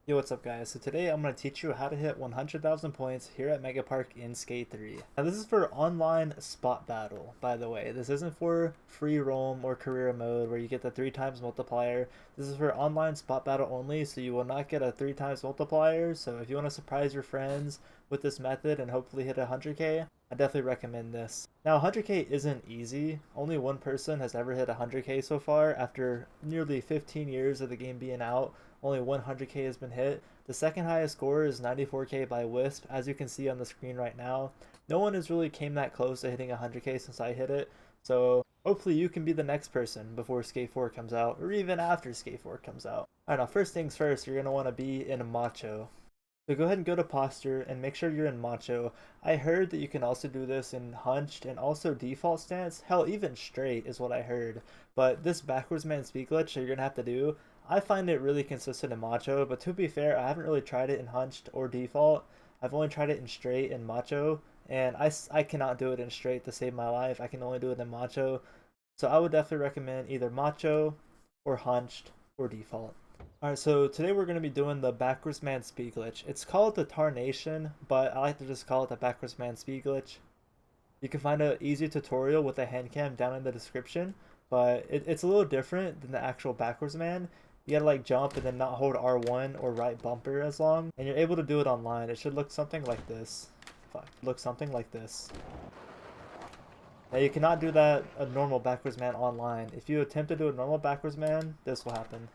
Yo, what's up guys? So today I'm going to teach you how to hit 100,000 points here at Megapark in Skate 3. Now this is for online spot battle, by the way. This isn't for free roam or career mode where you get the 3 times multiplier. This is for online spot battle only, so you will not get a 3 times multiplier. So if you want to surprise your friends with this method and hopefully hit 100k, I definitely recommend this. Now 100k isn't easy. Only one person has ever hit 100k so far after nearly 15 years of the game being out. Only 100k has been hit. The second highest score is 94k by Wisp, as you can see on the screen right now. No one has really came that close to hitting 100k since I hit it, so hopefully you can be the next person before Skate 4 comes out, or even after Skate 4 comes out. Alright, now first things first, you're going to want to be in Macho. So go ahead and go to posture and make sure you're in Macho. I heard that you can also do this in hunched and also default stance. Hell, even straight is what I heard. But this backwards man speed glitch that you're going to have to do, I find it really consistent in Macho, but to be fair, I haven't really tried it in hunched or default. I've only tried it in straight and Macho, and I cannot do it in straight to save my life. I can only do it in Macho. So I would definitely recommend either Macho or hunched or default. Alright, so today we're going to be doing the backwards man speed glitch. It's called the tarnation, but I like to just call it the backwards man speed glitch. You can find an easy tutorial with a hand cam down in the description, but it's a little different than the actual backwards man. You gotta like jump and then not hold R1 or right bumper as long, and you're able to do it online. It should look something like this. Fuck, look something like this. Now you cannot do that a normal backwards man online. If you attempt to do a normal backwards man, this will happen.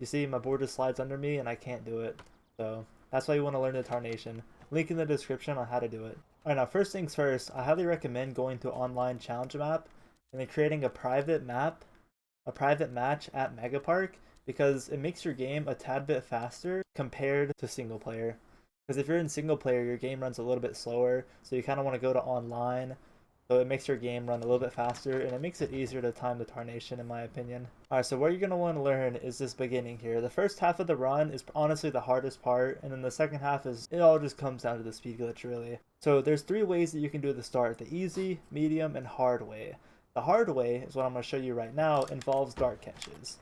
You see, my board just slides under me and I can't do it. So that's why you want to learn the tarnation. Link in the description on how to do it. Alright, now first things first, I highly recommend going to online challenge map and then creating a private map, a private match at Megapark, because it makes your game a tad bit faster compared to single player. Because if you're in single player, your game runs a little bit slower, so you kind of want to go to online. So it makes your game run a little bit faster, and it makes it easier to time the tarnation, in my opinion. Alright, so what you're going to want to learn is this beginning here. The first half of the run is honestly the hardest part, and then the second half is, it all just comes down to the speed glitch, really. So there's 3 ways that you can do the start: the easy, medium, and hard way. The hard way is what I'm going to show you right now, involves dart catches.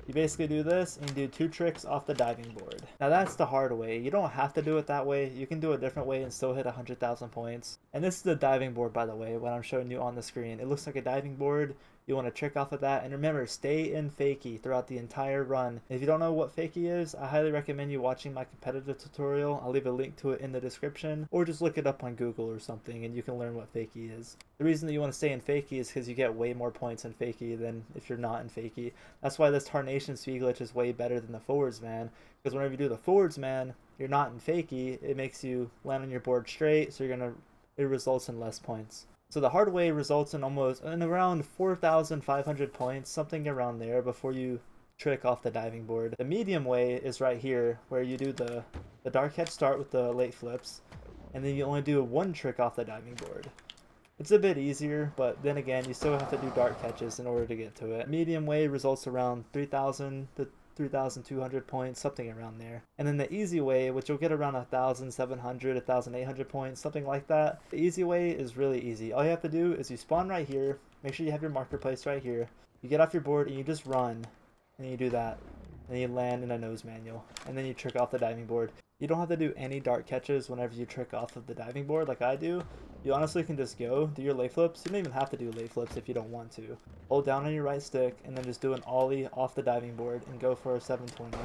You basically do this and you do 2 tricks off the diving board. Now that's the hard way. You don't have to do it that way. You can do a different way and still hit 100,000 points. And this is the diving board, by the way, what I'm showing you on the screen. It looks like a diving board. You want to trick off of that. And remember, stay in fakie throughout the entire run. If you don't know what fakie is, I highly recommend you watching my competitive tutorial. I'll leave a link to it in the description. Or just look it up on Google or something and you can learn what fakie is. The reason that you want to stay in fakie is because you get way more points in fakie than if you're not in fakie. That's why this tarnation speed glitch is way better than the forwards man. Because whenever you do the forwards man, you're not in fakie. It makes you land on your board straight, so it results in less points. So the hard way results in around 4,500 points, something around there, before you trick off the diving board. The medium way is right here, where you do the dark head start with the late flips, and then you only do 1 trick off the diving board. It's a bit easier, but then again, you still have to do dart catches in order to get to it. Medium way results around 3,000 to 3,200 points, something around there. And then the easy way, which you'll get around 1,700, 1,800 points, something like that. The easy way is really easy. All you have to do is you spawn right here, make sure you have your marker placed right here. You get off your board and you just run, and you do that. And then you land in a nose manual, and then you trick off the diving board. You don't have to do any dart catches whenever you trick off of the diving board like I do. You honestly can just go, do your lay flips. You don't even have to do lay flips if you don't want to. Hold down on your right stick and then just do an ollie off the diving board and go for a 720.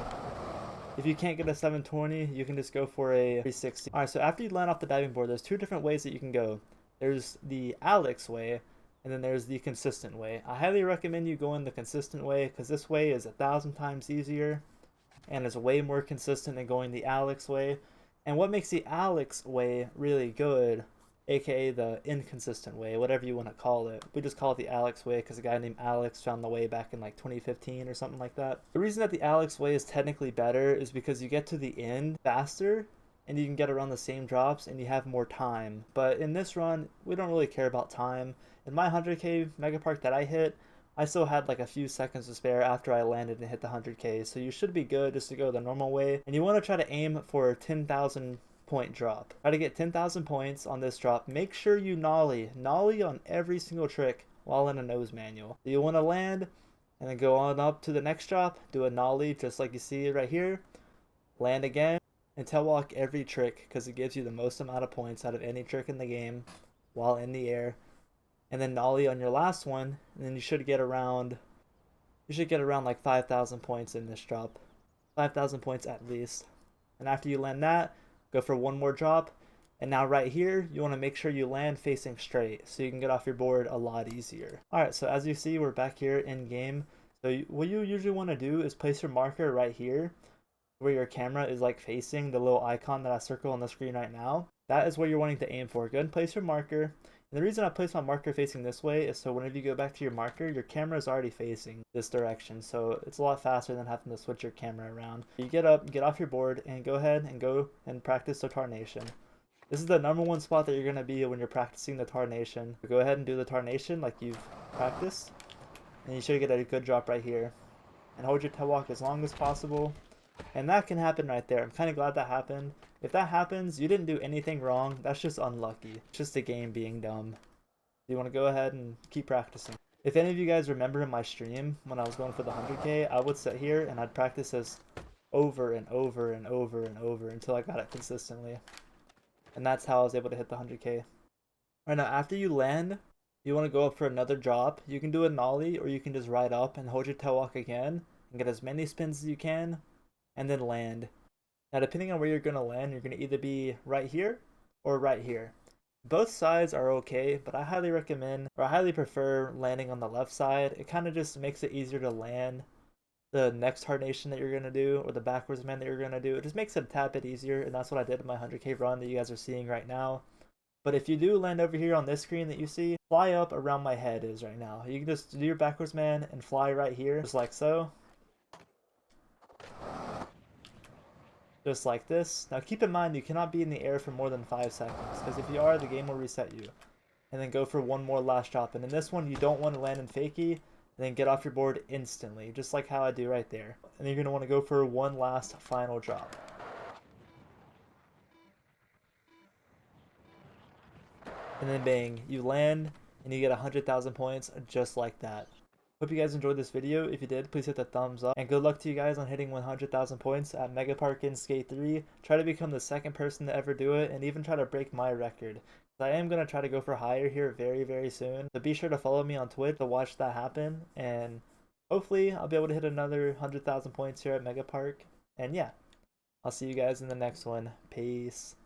If you can't get a 720, you can just go for a 360. Alright, so after you land off the diving board, there's 2 different ways that you can go. There's the Alex way, and then there's the consistent way. I highly recommend you going the consistent way, because this way is 1,000 times easier and is way more consistent than going the Alex way. And what makes the Alex way really good, aka the inconsistent way, whatever you want to call it. We just call it the Alex way because a guy named Alex found the way back in like 2015 or something like that. The reason that the Alex way is technically better is because you get to the end faster and you can get around the same drops and you have more time. But in this run, we don't really care about time. In my 100k Megapark that I hit, I still had like a few seconds to spare after I landed and hit the 100k, so you should be good just to go the normal way. And you want to try to aim for a 10,000 point drop. Try to get 10,000 points on this drop. Make sure you nollie on every single trick while in a nose manual. You want to land and then go on up to the next drop, do a nollie just like you see right here, land again, and tail walk every trick because it gives you the most amount of points out of any trick in the game while in the air. And then nollie on your last one, and then you should get around like 5,000 points in this drop. 5,000 points at least. And after you land that, go for one more drop. And now right here, you want to make sure you land facing straight so you can get off your board a lot easier. Alright, so as you see, we're back here in game. So what you usually want to do is place your marker right here where your camera is like facing the little icon that I circle on the screen right now. That is where you're wanting to aim for. Go ahead and place your marker. And the reason I place my marker facing this way is so whenever you go back to your marker, your camera is already facing this direction. So it's a lot faster than having to switch your camera around. You get up, get off your board, and go ahead and go and practice the tarnation. This is the #1 spot that you're going to be when you're practicing the tarnation. Go ahead and do the tarnation like you've practiced. And you should get a good drop right here. And hold your tail walk as long as possible. And that can happen right there. I'm kind of glad that happened. If that happens, you didn't do anything wrong. That's just unlucky. It's just the game being dumb. You want to go ahead and keep practicing. If any of you guys remember in my stream when I was going for the 100K, I would sit here and I'd practice this over and over and over and over until I got it consistently. And that's how I was able to hit the 100K. Right now, after you land, you want to go up for another drop. You can do a nollie or you can just ride up and hold your tail walk again and get as many spins as you can and then land. Now, depending on where you're going to land, you're going to either be right here or right here. Both sides are okay, but I highly recommend, or I highly prefer landing on the left side. It kind of just makes it easier to land the next tarnation that you're going to do, or the backwards man that you're going to do. It just makes it a tad bit easier, and that's what I did in my 100K run that you guys are seeing right now. But if you do land over here on this screen that you see, fly up around my head is right now. You can just do your backwards man and fly right here, just like so. Just like this. Now keep in mind you cannot be in the air for more than 5 seconds, because if you are, the game will reset you. And then go for one more last drop. And in this one, you don't want to land in fakie, and then get off your board instantly, just like how I do right there. And then you're going to want to go for one last final drop. And then bang, you land, and you get 100,000 points just like that. Hope you guys enjoyed this video. If you did, please hit the thumbs up. And good luck to you guys on hitting 100,000 points at Megapark in Skate 3. Try to become the second person to ever do it, and even try to break my record. I am going to try to go for higher here very, very soon. So be sure to follow me on Twitch to watch that happen. And hopefully I'll be able to hit another 100,000 points here at Megapark. And yeah, I'll see you guys in the next one. Peace.